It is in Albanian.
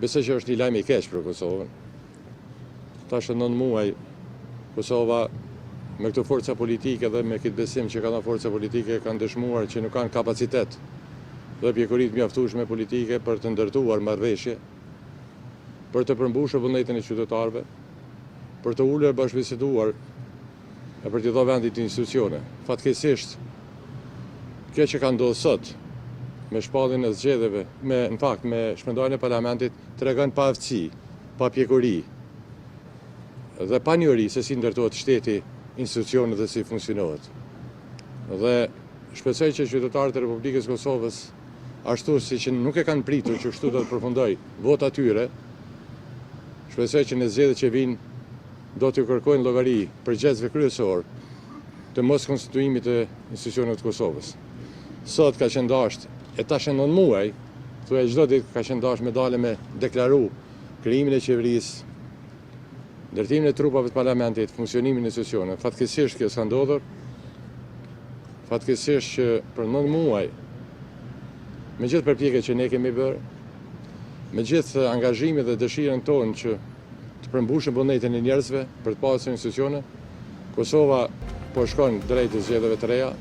Besoj që është një lajm i keq për Kosovën. Tash 9 muaj Kosova me këtë forca politike dhe me këtë besim që kanë forca politike kanë dëshmuar që nuk kanë kapacitet dhe pjekurit mjaftueshme politike për të ndërtuar marrëveshje, për të përmbushur vullnetin e qytetarëve, për të ulur bashkëbiseduar e për të dhënë vendit institucione. Fatkeqësisht, kjo që ka ndodhur sot me shpalljen e zgjedhjeve, me shpërndarjen e parlamentit tregon pa aftësi, pa pjekuri dhe pa njohuri se si ndërtohet shteti, institucionet dhe si funksionohet. Dhe shpresoj që qytetarët e Republikës Kosovës, ashtu si që nuk e kanë pritur që kështu do të përfundoj vota tyre, shpresoj që në zgjedhjet që vijnë do të kërkojnë llogari përgjegjësve kryesor të mos konstituimit të institucioneve të Kosovës. Sot ka qenë dashur, e tash 9 muaj, thuaj çdo ditë ka qenë dashur me dalë me deklaru krijimin e qeverisë, ndërtimin e trupave të parlamentit, funksionimin e institucioneve. Fatkeqësisht kjo s'ka ndodhur. Fatkeqësisht që për 9 muaj, me gjithë përpjekjet që ne kemi bërë, me gjithë angazhimin dhe dëshirën tonë që të përmbushim vullnetin e njerëzve për të pasur institucione, Kosova po shkon drejt zgjedhjeve të reja.